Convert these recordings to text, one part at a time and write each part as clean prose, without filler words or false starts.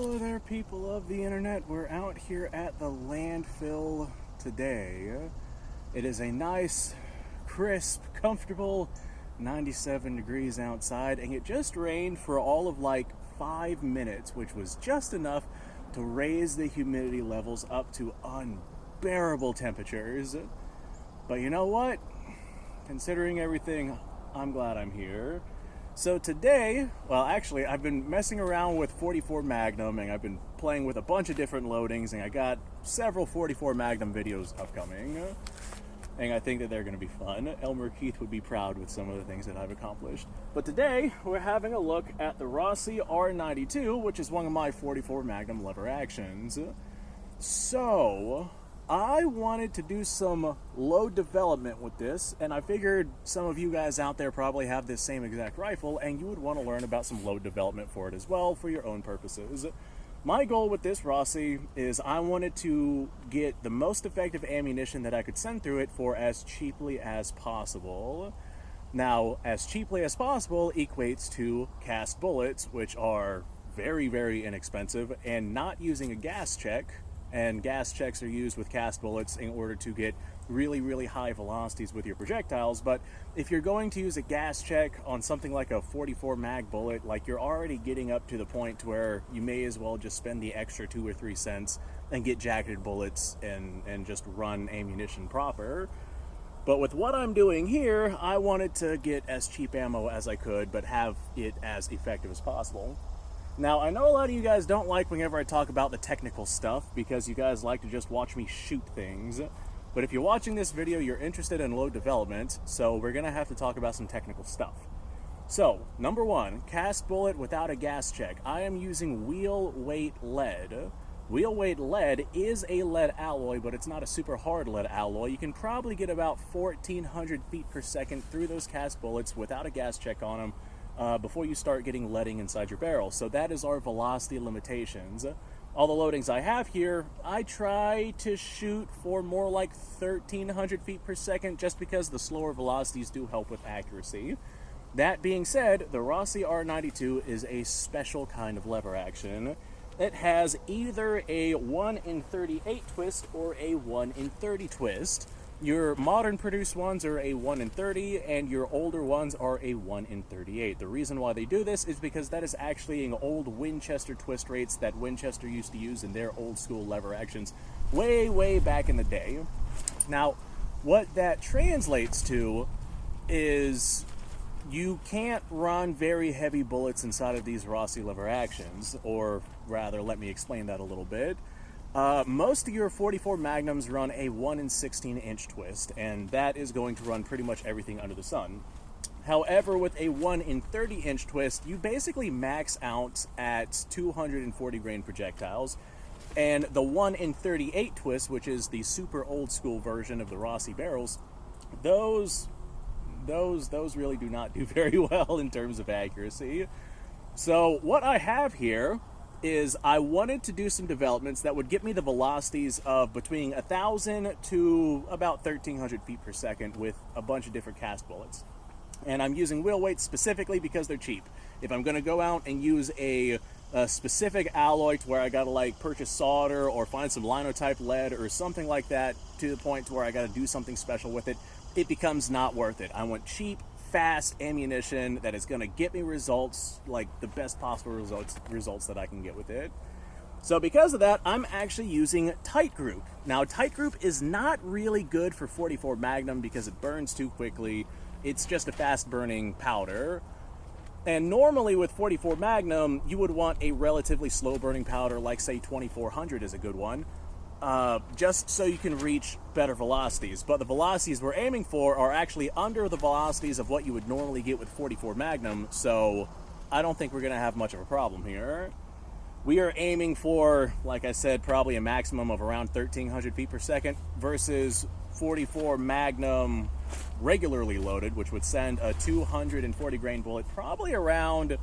Hello there, people of the internet. We're out here at the landfill today. It is a nice, crisp, comfortable 97 degrees outside, and it just rained for all of like 5 minutes, which was just enough to raise the humidity levels up to unbearable temperatures. But you know what? Considering everything, I'm glad I'm here. So today, well actually I've been messing around with 44 Magnum, and I've been playing with a bunch of different loadings, and I got several 44 Magnum videos upcoming, and I think that they're going to be fun. Elmer Keith would be proud with some of the things that I've accomplished. But today, we're having a look at the Rossi R92, which is one of my 44 Magnum lever actions. So I wanted to do some load development with this, and I figured some of you guys out there probably have this same exact rifle, and you would want to learn about some load development for it as well, for your own purposes. My goal with this Rossi is I wanted to get the most effective ammunition that I could send through it for as cheaply as possible. Now, as cheaply as possible equates to cast bullets, which are very, very inexpensive, and not using a gas check. And gas checks are used with cast bullets in order to get really, really high velocities with your projectiles. But if you're going to use a gas check on something like a 44 mag bullet, like, you're already getting up to the point to where you may as well just spend the extra 2 or 3 cents and get jacketed bullets and just run ammunition proper. But with what I'm doing here, I wanted to get as cheap ammo as I could, but have it as effective as possible. Now, I know a lot of you guys don't like whenever I talk about the technical stuff, because you guys like to just watch me shoot things. But if you're watching this video, you're interested in load development, so we're going to have to talk about some technical stuff. So, number one, cast bullet without a gas check. I am using wheel weight lead. Wheel weight lead is a lead alloy, but it's not a super hard lead alloy. You can probably get about 1,400 feet per second through those cast bullets without a gas check on them. Before you start getting leading inside your barrel. So that is our velocity limitations. All the loadings I have here, I try to shoot for more like 1,300 feet per second, just because the slower velocities do help with accuracy. That being said, the Rossi R92 is a special kind of lever action. It has either a 1 in 38 twist or a 1 in 30 twist. Your modern produced ones are a 1 in 30, and your older ones are a 1 in 38. The reason why they do this is because that is actually an old Winchester twist rates that Winchester used to use in their old school lever actions way, way back in the day. Now, what that translates to is you can't run very heavy bullets inside of these Rossi lever actions, or rather, let me explain that a little bit. Most of your 44 Magnums run a 1 in 16 inch twist, and that is going to run pretty much everything under the sun. However, with a 1 in 30 inch twist, you basically max out at 240 grain projectiles, and the 1 in 38 twist, which is the super old school version of the Rossi barrels, those really do not do very well in terms of accuracy. So what I have here is I wanted to do some developments that would get me the velocities of between 1,000 to about 1,300 feet per second with a bunch of different cast bullets. And I'm using wheel weights specifically because they're cheap. If I'm going to go out and use a specific alloy to where I got to like purchase solder or find some linotype lead or something like that, to the point to where I got to do something special with it, it becomes not worth it. I want cheap, fast ammunition that is going to get me results, like the best possible results that I can get with it. So because of that, I'm actually using Tight Group. Now, Tight Group is not really good for 44 Magnum because it burns too quickly. It's just a fast burning powder. And normally with 44 Magnum, you would want a relatively slow burning powder, like say 2400 is a good one. Just so you can reach better velocities. But the velocities we're aiming for are actually under the velocities of what you would normally get with 44 Magnum, so I don't think we're going to have much of a problem here. We are aiming for, like I said, probably a maximum of around 1,300 feet per second versus 44 Magnum regularly loaded, which would send a 240 grain bullet probably around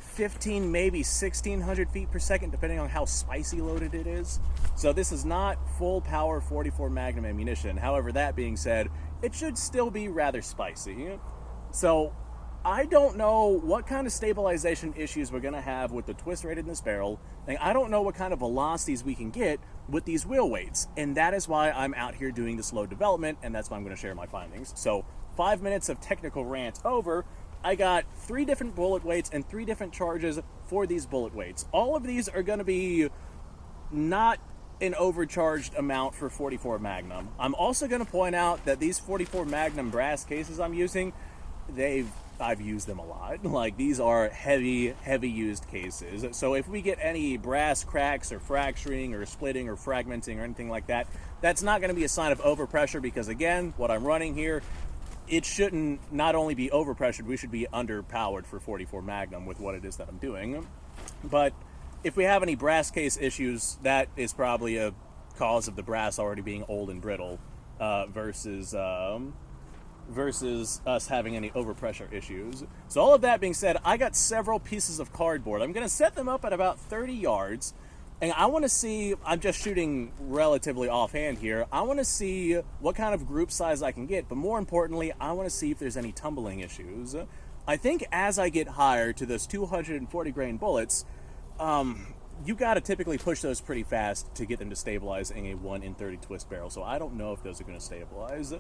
15, maybe 1,600 feet per second, depending on how spicy loaded it is. So this is not full power 44 Magnum ammunition. However, that being said, it should still be rather spicy. So I don't know what kind of stabilization issues we're going to have with the twist rate in this barrel, and I don't know what kind of velocities we can get with these wheel weights, and that is why I'm out here doing this load development, and that's why I'm going to share my findings. So 5 minutes of technical rant over. I got 3 different bullet weights and 3 different charges for these bullet weights. All of these are going to be not an overcharged amount for 44 Magnum. I'm also going to point out that these 44 Magnum brass cases I'm using, I've used them a lot. Like, these are heavy used cases. So if we get any brass cracks or fracturing or splitting or fragmenting or anything like that, that's not going to be a sign of overpressure, because again, what I'm running here, it shouldn't not only be overpressured, we should be underpowered for 44 Magnum with what it is that I'm doing. But if we have any brass case issues, that is probably a cause of the brass already being old and brittle, versus us having any overpressure issues. So all of that being said, I got several pieces of cardboard. I'm going to set them up at about 30 yards, and I want to see, I'm just shooting relatively offhand here, I want to see what kind of group size I can get, but more importantly, I want to see if there's any tumbling issues. I think as I get higher to those 240 grain bullets, you got to typically push those pretty fast to get them to stabilize in a 1 in 30 twist barrel, so I don't know if those are going to stabilize.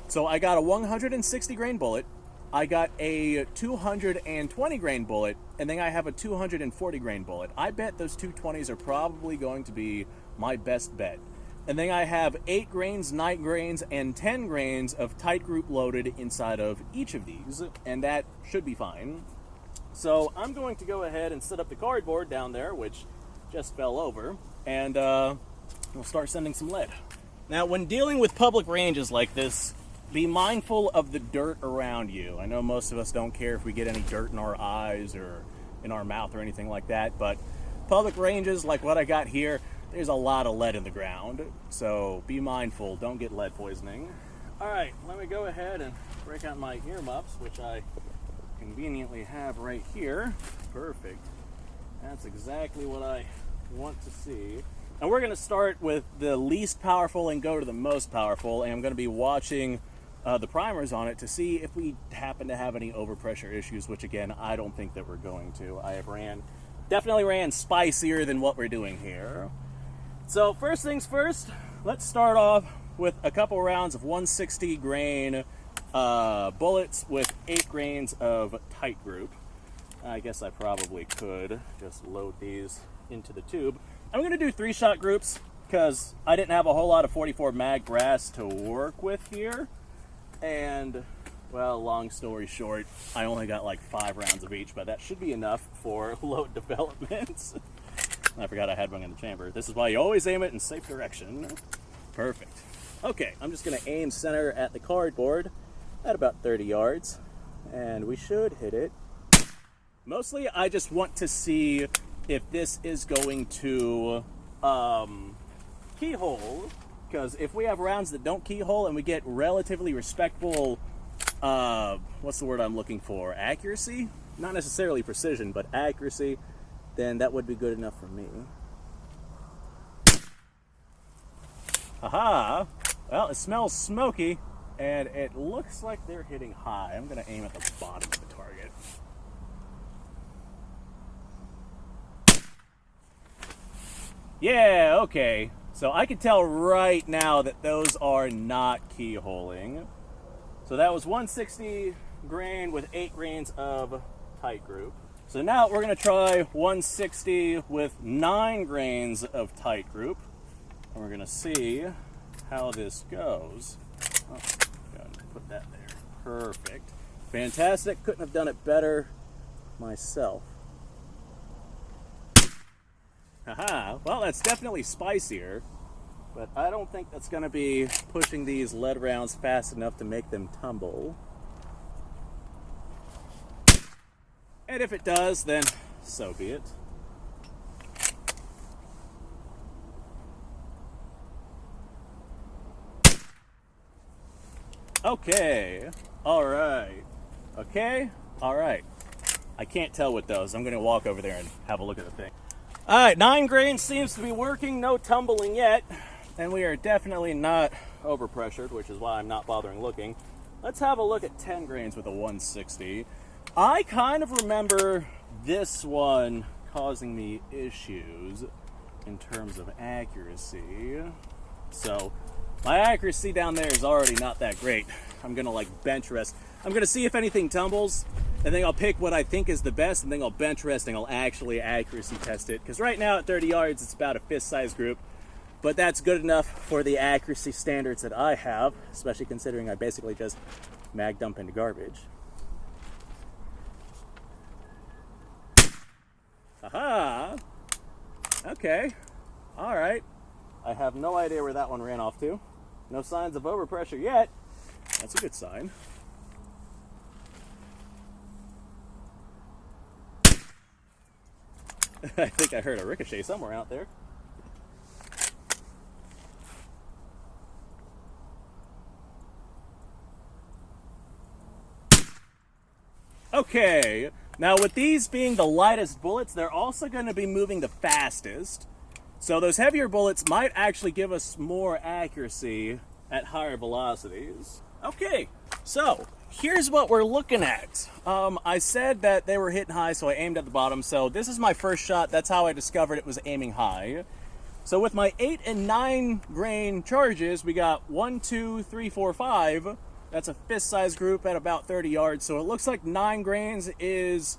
So I got a 160 grain bullet, I got a 220 grain bullet, and then I have a 240 grain bullet. I bet those 220s are probably going to be my best bet. And then I have 8 grains, 9 grains, and 10 grains of tight group loaded inside of each of these, and that should be fine. So I'm going to go ahead and set up the cardboard down there, which just fell over, and we'll start sending some lead. Now, when dealing with public ranges like this, be mindful of the dirt around you. I know most of us don't care if we get any dirt in our eyes or in our mouth or anything like that, but public ranges like what I got here, there's a lot of lead in the ground, so be mindful, don't get lead poisoning. Alright, let me go ahead and break out my earmuffs, which I conveniently have right here. Perfect. That's exactly what I want to see. And we're going to start with the least powerful and go to the most powerful, and I'm going to be watching the primers on it to see if we happen to have any overpressure issues, which again, I don't think that we're going to. I have definitely ran spicier than what we're doing here. So first things first, let's start off with a couple rounds of 160 grain bullets with 8 grains of tight group. I guess I probably could just load these into the tube. I'm going to do 3-shot groups because I didn't have a whole lot of 44 mag brass to work with here. And, well, long story short, I only got like 5 rounds of each, but that should be enough for load development. I forgot I had one in the chamber. This is why you always aim it in safe direction. Perfect. Okay, I'm just going to aim center at the cardboard at about 30 yards, and we should hit it. Mostly, I just want to see if this is going to keyhole, because if we have rounds that don't keyhole and we get relatively respectable, what's the word I'm looking for? Accuracy? Not necessarily precision, but accuracy, then that would be good enough for me. Haha! Well, it smells smoky, and it looks like they're hitting high. I'm going to aim at the bottom of the target. Yeah, okay. So I can tell right now that those are not keyholing. So that was 160 grain with 8 grains of tight group. So now we're going to try 160 with 9 grains of tight group. And we're going to see how this goes. Oh, gotta put that there. Perfect. Fantastic. Couldn't have done it better myself. Haha, well, that's definitely spicier, but I don't think that's going to be pushing these lead rounds fast enough to make them tumble. And if it does, then so be it. Okay, alright. Okay, alright. I can't tell with those. I'm going to walk over there and have a look at the thing. Alright, 9 grains seems to be working, no tumbling yet, and we are definitely not overpressured, which is why I'm not bothering looking. Let's have a look at 10 grains with a 160. I kind of remember this one causing me issues in terms of accuracy. So my accuracy down there is already not that great. I'm gonna like bench rest. I'm gonna see if anything tumbles, and then I'll pick what I think is the best, and then I'll bench rest and I'll actually accuracy test it. Because right now at 30 yards, it's about a fist size group, but that's good enough for the accuracy standards that I have, especially considering I basically just mag dump into garbage. Aha! Okay. All right. I have no idea where that one ran off to. No signs of overpressure yet. That's a good sign. I think I heard a ricochet somewhere out there. Okay, now with these being the lightest bullets, they're also going to be moving the fastest. So those heavier bullets might actually give us more accuracy at higher velocities. Okay, so here's what we're looking at. I said that they were hitting high, so I aimed at the bottom. So this is my first shot. That's how I discovered it was aiming high. So with my 8 and 9 grain charges, we got 1, 2, 3, 4, 5. That's a fist size group at about 30 yards. So it looks like 9 grains is,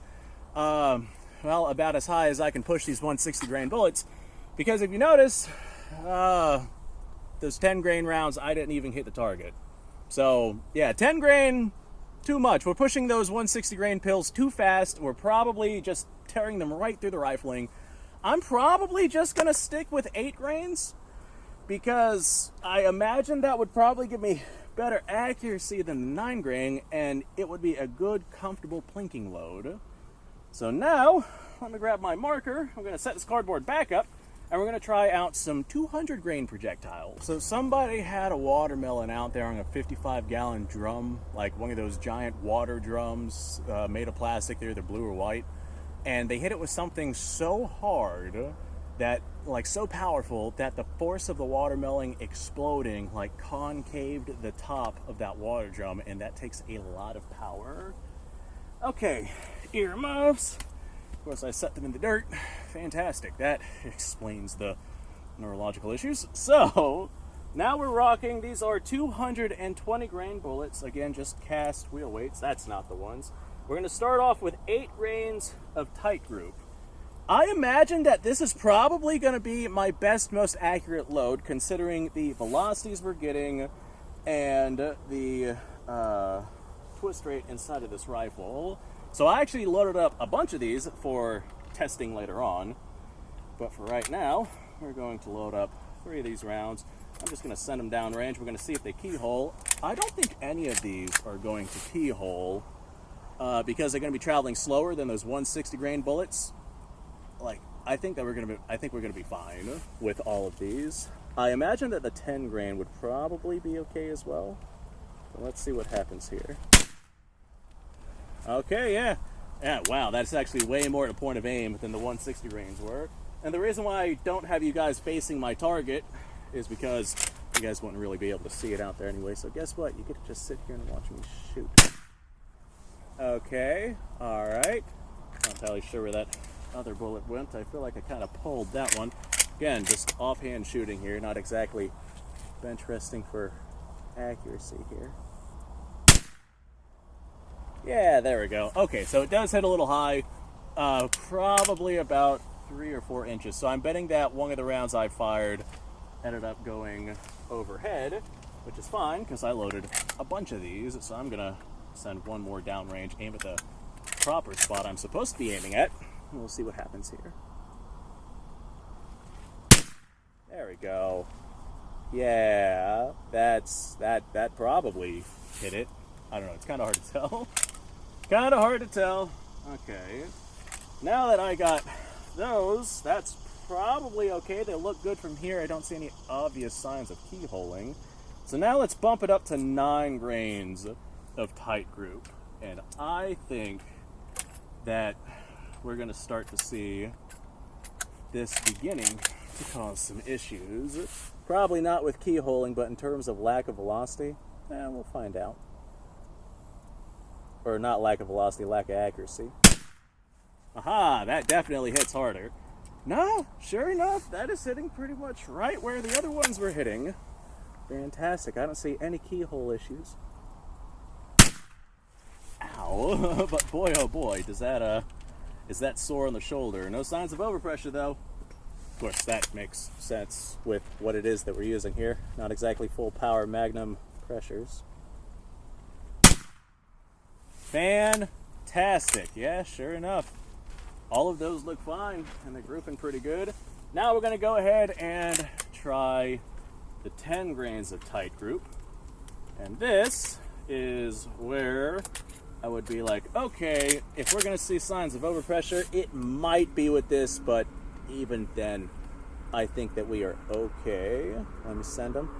well, about as high as I can push these 160 grain bullets. Because if you notice, those 10 grain rounds, I didn't even hit the target. So yeah, 10 grain, too much. We're pushing those 160 grain pills too fast. We're probably just tearing them right through the rifling. I'm probably just gonna stick with 8 grains because I imagine that would probably give me better accuracy than the 9 grain, and it would be a good, comfortable plinking load. So now, let me grab my marker. I'm gonna set this cardboard back up, and we're going to try out some 200 grain projectiles. So somebody had a watermelon out there on a 55-gallon drum, like one of those giant water drums made of plastic. They're either blue or white. And they hit it with something so hard that, like so powerful, that the force of the watermelon exploding like concaved the top of that water drum, and that takes a lot of power. Okay, earmuffs. Of course, I set them in the dirt. Fantastic. That explains the neurological issues. So, now we're rocking. These are 220 grain bullets. Again, just cast wheel weights. That's not the ones. We're going to start off with 8 grains of tight group. I imagine that this is probably going to be my best, most accurate load, considering the velocities we're getting and the twist rate inside of this rifle. So I actually loaded up a bunch of these for testing later on, but for right now, we're going to load up 3 of these rounds. I'm just going to send them down range. We're going to see if they keyhole. I don't think any of these are going to keyhole because they're going to be traveling slower than those 160 grain bullets. Like, I think we're going to be fine with all of these. I imagine that the 10 grain would probably be okay as well. So let's see what happens here. Okay, yeah. Yeah, wow, that's actually way more at a point of aim than the 160 grains were. And the reason why I don't have you guys facing my target is because you guys wouldn't really be able to see it out there anyway. So guess what? You get to just sit here and watch me shoot. Okay, alright. Not entirely sure where that other bullet went. I feel like I kind of pulled that one. Again, just offhand shooting here, not exactly bench resting for accuracy here. Yeah, there we go. Okay, so it does hit a little high, probably about 3 or 4 inches. So I'm betting that one of the rounds I fired ended up going overhead, which is fine because I loaded a bunch of these. So I'm gonna send one more downrange, aim at the proper spot I'm supposed to be aiming at, and we'll see what happens here. There we go. Yeah, that probably hit it. I don't know, it's kind of hard to tell. Kind of hard to tell. Okay. Now that I got those, that's probably okay. They look good from here. I don't see any obvious signs of keyholing. So now let's bump it up to 9 grains of tight group. And I think that we're going to start to see this beginning to cause some issues. Probably not with keyholing, but in terms of lack of velocity, we'll find out. or not lack of velocity, lack of accuracy. Aha, that definitely hits harder. No, sure enough, that is hitting pretty much right where the other ones were hitting. Fantastic, I don't see any keyhole issues. Ow, but boy oh boy, is that sore on the shoulder. No signs of overpressure though. Of course, that makes sense with what it is that we're using here. Not exactly full power Magnum pressures. Fantastic. Yeah, sure enough. All of those look fine, and they're grouping pretty good. Now we're going to go ahead and try the 10 grains of tight group. And this is where I would be like, okay, if we're going to see signs of overpressure, it might be with this, but even then, I think that we are okay. Let me send them.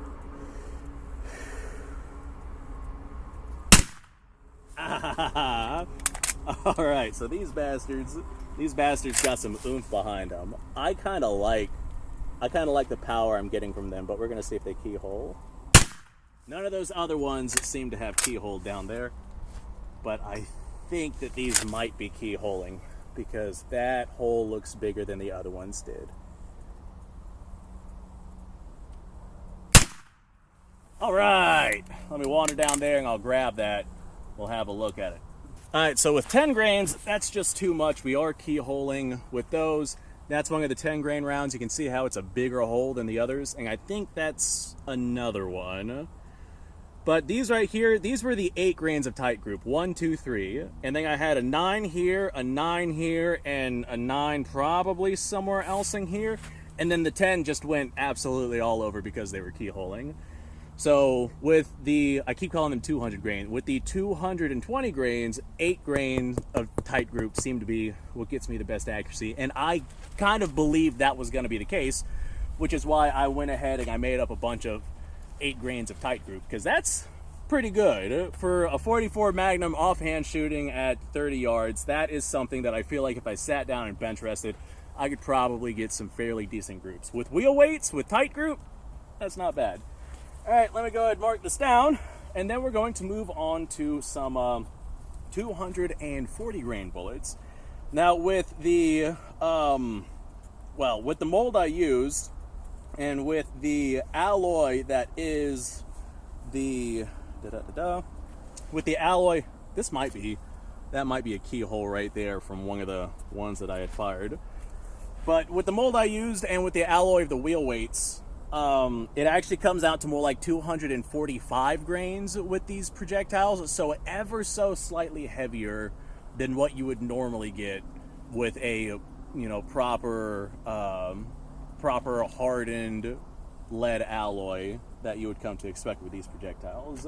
All right, so these bastards got some oomph behind them. I kind of like the power I'm getting from them, but we're gonna see if they keyhole. None of those other ones seem to have keyhole down there, but I think that these might be keyholing because that hole looks bigger than the other ones did. All right, let me wander down there and I'll grab that. We'll have a look at it. All right, so with 10 grains, that's just too much. We are keyholing with those. That's one of the 10 grain rounds. You can see how it's a bigger hole than the others, and I think that's another one. But these right here, these were the 8 grains of tight group. 1, 2, 3. And then I had a 9 here, a 9 here, and a 9 probably somewhere else in here. And then the 10 just went absolutely all over because they were keyholing. So with the, I keep calling them 200 grain, with the 220 grains, 8 grains of tight group seem to be what gets me the best accuracy. And I kind of believed that was going to be the case, which is why I went ahead and I made up a bunch of 8 grains of tight group, because that's pretty good. For a 44 Magnum offhand shooting at 30 yards, that is something that I feel like if I sat down and bench rested, I could probably get some fairly decent groups. With wheel weights, with tight group, that's not bad. All right, let me go ahead and mark this down, and then we're going to move on to some 240 grain bullets. Now with the, with the mold I used, and with the alloy that is the, with the alloy, that might be a keyhole right there from one of the ones that I had fired. But with the mold I used and with the alloy of the wheel weights, it actually comes out to more like 245 grains with these projectiles, so ever so slightly heavier than what you would normally get with a, proper hardened lead alloy that you would come to expect with these projectiles.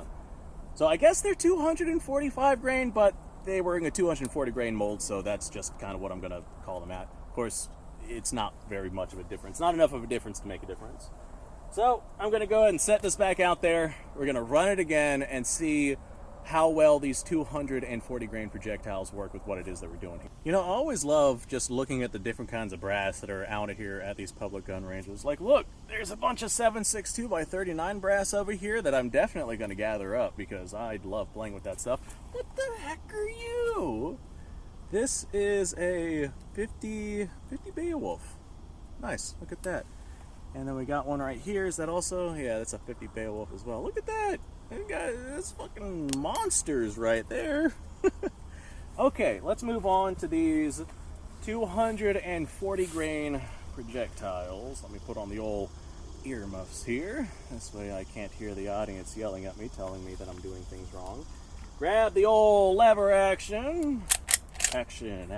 So I guess they're 245 grain, but they were in a 240 grain mold, so that's just kind of what I'm going to call them at. Of course, it's not very much of a difference. Not enough of a difference to make a difference. So I'm going to go ahead and set this back out there. We're going to run it again and see how well these 240 grain projectiles work with what it is that we're doing here. I always love just looking at the different kinds of brass that are out here at these public gun ranges. Like, look, there's a bunch of 7.62 by 39 brass over here that I'm definitely going to gather up because I love playing with that stuff. What the heck are you? This is a 50 Beowulf. Nice, look at that. And then we got one right here. Is that also? Yeah, that's a 50 Beowulf as well. Look at that. That's fucking monsters right there. Okay, let's move on to these 240 grain projectiles. Let me put on the old earmuffs here. This way I can't hear the audience yelling at me, telling me that I'm doing things wrong. Grab the old lever action. Action.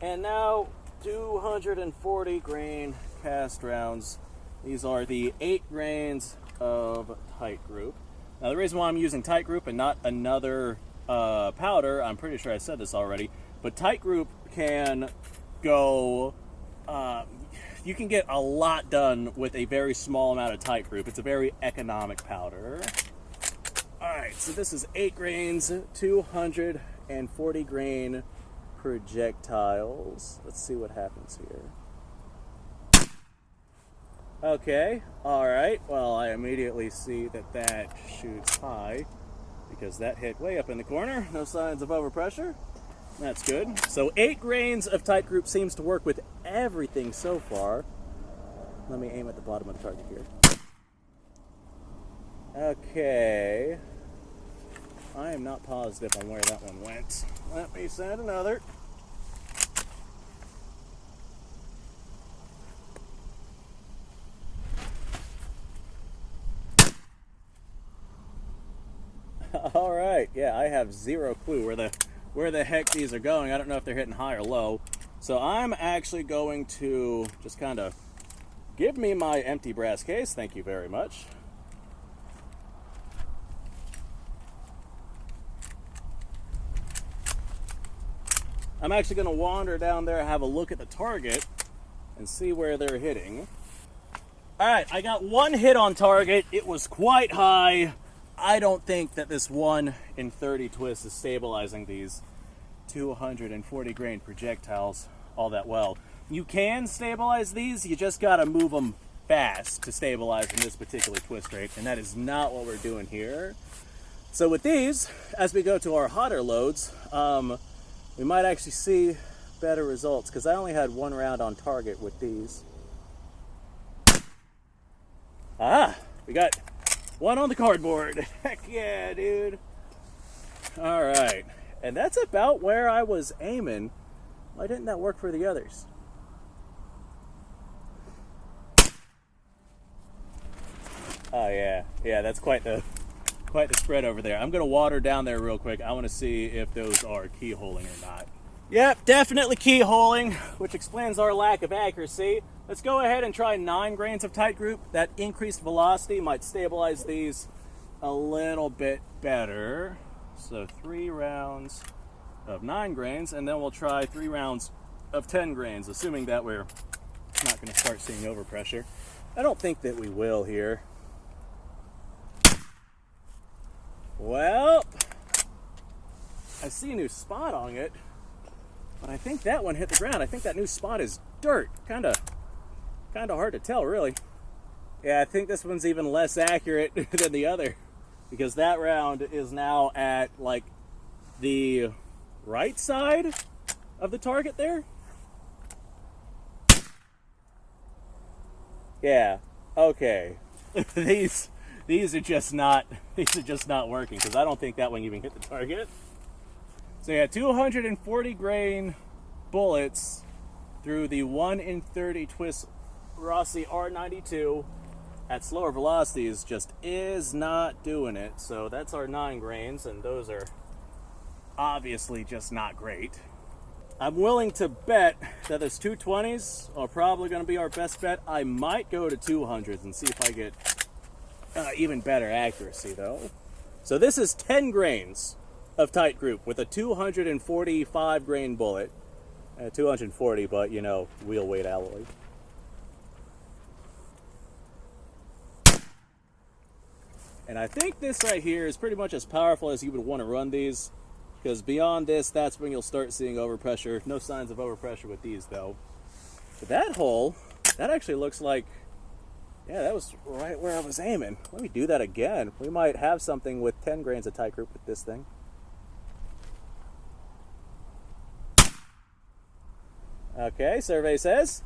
And now 240 grain cast rounds. These are the 8 grains of tight group. Now the reason why I'm using tight group and not another powder, I'm pretty sure I said this already, but tight group can go, you can get a lot done with a very small amount of tight group. It's a very economic powder. Alright, so this is 8 grains, 240 grain projectiles. Let's see what happens here. Okay, alright, well I immediately see that shoots high. because that hit way up in the corner. No signs of overpressure. That's good. So 8 grains of tight group seems to work with everything so far. Let me aim at the bottom of the target here. Okay. I am not positive on where that one went. Let me send another. All right, yeah, I have zero clue where the heck these are going. I don't know if they're hitting high or low. So I'm actually going to just kind of give me my empty brass case. Thank you very much. I'm actually going to wander down there, have a look at the target, and see where they're hitting. All right, I got one hit on target. It was quite high. I don't think that this 1 in 30 twist is stabilizing these 240 grain projectiles all that well. You can stabilize these, you just got to move them fast to stabilize in this particular twist rate, and that is not what we're doing here. So with these, as we go to our hotter loads, we might actually see better results, because I only had 1 round on target with these. Ah, we got 1 on the cardboard. Heck yeah, dude. All right, and that's about where I was aiming. Why didn't that work for the others? Oh yeah, that's quite the spread over there. I'm gonna water down there real quick. I want to see if those are keyholing or not. Yep, definitely keyholing, which explains our lack of accuracy. Let's go ahead and try 9 grains of tight group. That increased velocity might stabilize these a little bit better. So 3 rounds of 9 grains, and then we'll try 3 rounds of 10 grains, assuming that we're not going to start seeing overpressure. I don't think that we will here. Well, I see a new spot on it, but I think that one hit the ground. I think that new spot is dirt. Kind of hard to tell, really. Yeah, I think this one's even less accurate than the other, because that round is now at like the right side of the target there. Yeah, okay. these are just not working, because I don't think that one even hit the target. So yeah, 240 grain bullets through the 1 in 30 twist Rossi R92 at slower velocities just is not doing it. So that's our 9 grains, and those are obviously just not great. I'm willing to bet that those 220s are probably going to be our best bet. I might go to 200s and see if I get even better accuracy though. So this is 10 grains of tight group with a 245 grain bullet. 240, but you know, wheel weight alloy. And I think this right here is pretty much as powerful as you would want to run these, because beyond this, that's when you'll start seeing overpressure. No signs of overpressure with these though. But that hole, that actually looks like, yeah, that was right where I was aiming. Let me do that again. We might have something with 10 grains of tight group with this thing. Okay, survey says.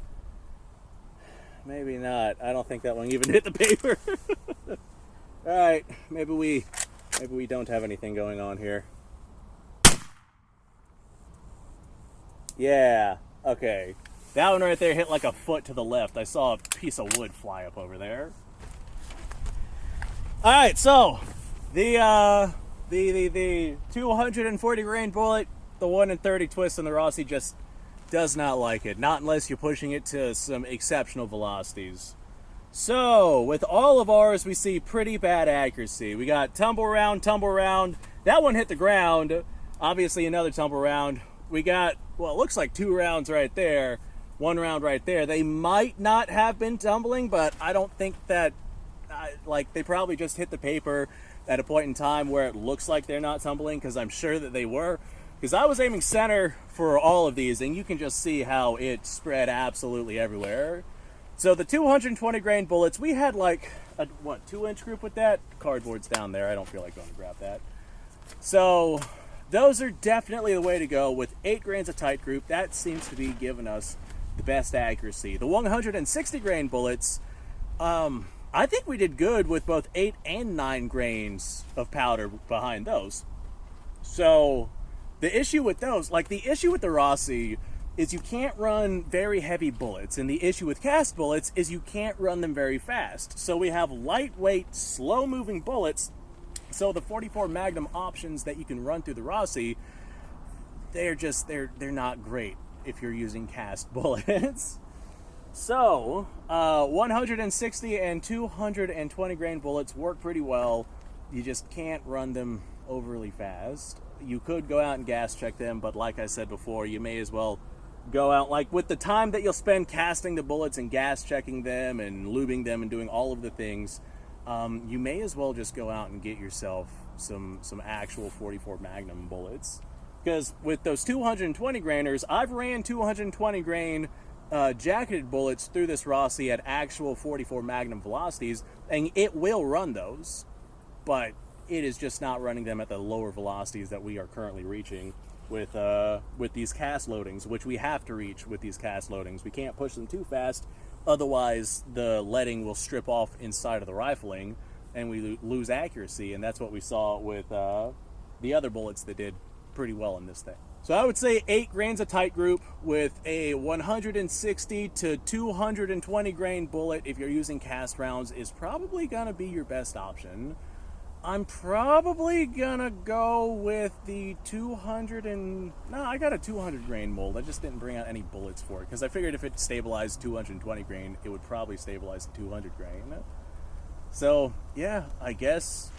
Maybe not. I don't think that one even hit the paper. All right, maybe we don't have anything going on here. Yeah, okay. That one right there hit like a foot to the left. I saw a piece of wood fly up over there. All right, so the 240 grain bullet, the 1 in 30 twist on the Rossi just does not like it. Not unless you're pushing it to some exceptional velocities. So with all of ours, we see pretty bad accuracy. We got tumble round. That one hit the ground. Obviously another tumble round. We got, well, it looks like 2 rounds right there. 1 round right there. They might not have been tumbling, but I don't think that, like, they probably just hit the paper at a point in time where it looks like they're not tumbling, because I'm sure that they were. Because I was aiming center for all of these, and you can just see how it spread absolutely everywhere. So the 220 grain bullets, we had like a, 2-inch group with that? Cardboard's down there. I don't feel like going to grab that. So those are definitely the way to go with 8 grains of tight group. That seems to be giving us the best accuracy. The 160 grain bullets, I think we did good with both 8 and 9 grains of powder behind those. So the issue with those, like the issue with the Rossi, is you can't run very heavy bullets, and the issue with cast bullets is you can't run them very fast. So we have lightweight, slow-moving bullets. So the 44 Magnum options that you can run through the Rossi, they're not great if you're using cast bullets. So 160 and 220 grain bullets work pretty well. You just can't run them overly fast. You could go out and gas check them, but like I said before, you may as well go out, like with the time that you'll spend casting the bullets and gas checking them and lubing them and doing all of the things, you may as well just go out and get yourself some actual 44 Magnum bullets. Because with those 220 grainers, I've ran 220 grain jacketed bullets through this Rossi at actual 44 Magnum velocities, and it will run those, but it is just not running them at the lower velocities that we are currently reaching with these cast loadings, which we have to reach with these cast loadings. We can't push them too fast, otherwise the leading will strip off inside of the rifling and we lose accuracy, and that's what we saw with the other bullets that did pretty well in this thing. So I would say 8 grains of tight group with a 160 to 220 grain bullet if you're using cast rounds is probably gonna be your best option. I'm probably gonna go with the 200 and... No, I got a 200 grain mold. I just didn't bring out any bullets for it because I figured if it stabilized 220 grain, it would probably stabilize 200 grain. So, yeah, I guess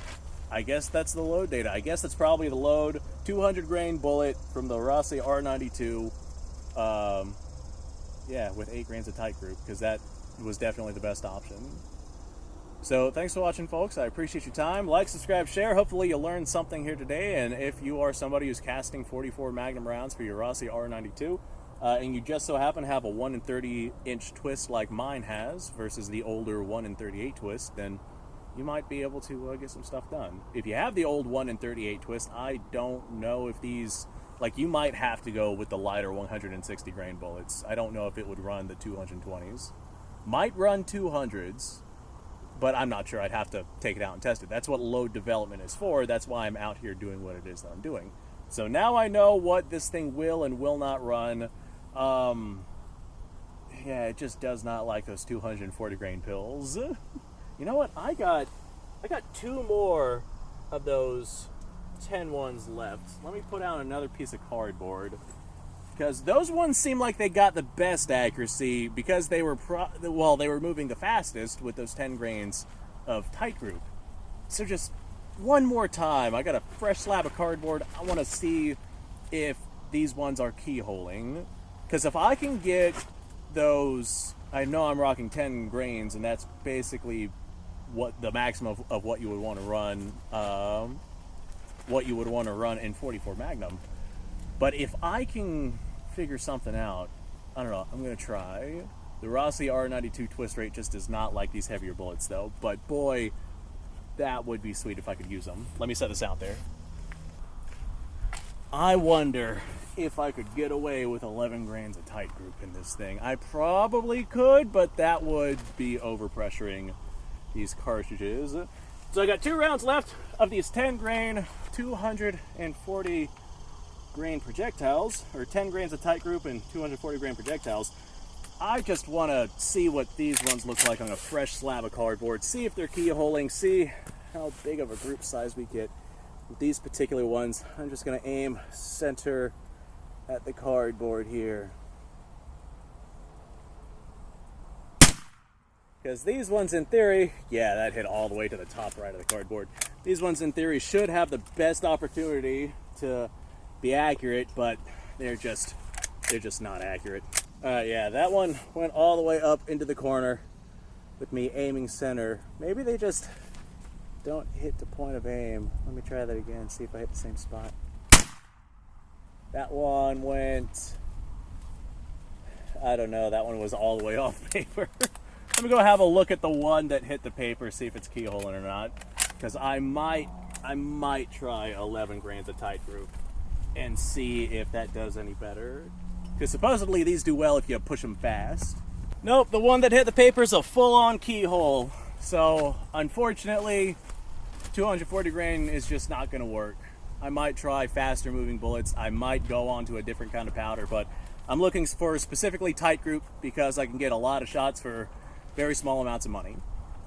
that's the load data. I guess that's probably the load. 200 grain bullet from the Rossi R92. Yeah, with 8 grains of tight group, because that was definitely the best option. So thanks for watching, folks. I appreciate your time. Like, subscribe, share. Hopefully you learned something here today. And if you are somebody who's casting 44 Magnum rounds for your Rossi R92, and you just so happen to have a 1 in 30 inch twist like mine has versus the older 1 in 38 twist, then you might be able to get some stuff done. If you have the old 1 in 38 twist, I don't know if these... Like, you might have to go with the lighter 160 grain bullets. I don't know if it would run the 220s. Might run 200s. But I'm not sure. I'd have to take it out and test it. That's what load development is for. That's why I'm out here doing what it is that I'm doing. So now I know what this thing will and will not run. Yeah, it just does not like those 240 grain pills. You know what? I got 2 more of those 10 ones left. Let me put out another piece of cardboard, because those ones seem like they got the best accuracy because they were they were moving the fastest with those 10 grains of tight group. So just one more time, I got a fresh slab of cardboard. I want to see if these ones are keyholing, because if I can get those, I know I'm rocking 10 grains, and that's basically what the maximum of what you would want to run, in 44 Magnum. But if I can figure something out, I don't know, I'm going to try. The Rossi R92 twist rate just does not like these heavier bullets, though. But boy, that would be sweet if I could use them. Let me set this out there. I wonder if I could get away with 11 grains of tight group in this thing. I probably could, but that would be overpressuring these cartridges. So I got 2 rounds left of these 10 grain, 240 grain projectiles, or 10 grains of tight group and 240 grain projectiles. I just want to see what these ones look like on a fresh slab of cardboard, see if they're keyholing, see how big of a group size we get with these particular ones. I'm just going to aim center at the cardboard here, because these ones in theory, yeah, that hit all the way to the top right of the cardboard. These ones in theory should have the best opportunity to be accurate, but they're just not accurate. Yeah, that one went all the way up into the corner with me aiming center. Maybe they just don't hit the point of aim. Let me try that again, see if I hit the same spot. That one went, I don't know, that one was all the way off paper. Let me go have a look at the one that hit the paper, see if it's keyholing or not, because I might I might try 11 grains of tight group and see if that does any better. Because supposedly these do well if you push them fast. Nope, the one that hit the paper is a full-on keyhole. So, unfortunately, 240 grain is just not going to work. I might try faster moving bullets. I might go on to a different kind of powder, but I'm looking for specifically tight group because I can get a lot of shots for very small amounts of money.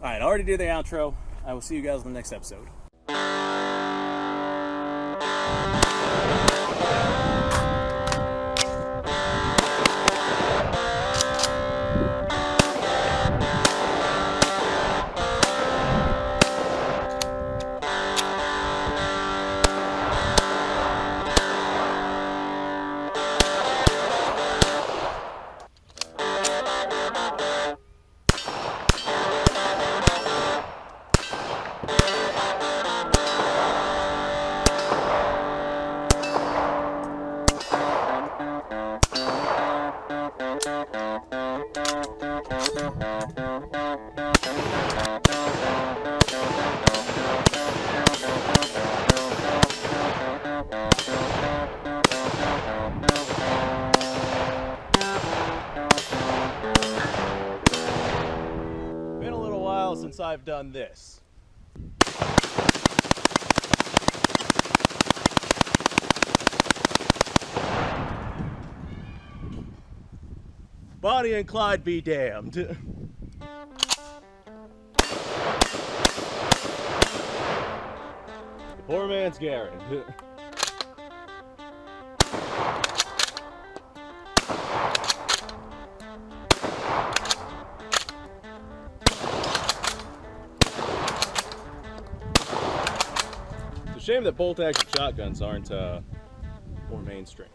All right, I already did the outro. I will see you guys in the next episode. Been a little while since I've done this. Bonnie and Clyde be damned. The poor man's Garen. It's a shame that bolt action shotguns aren't more mainstream.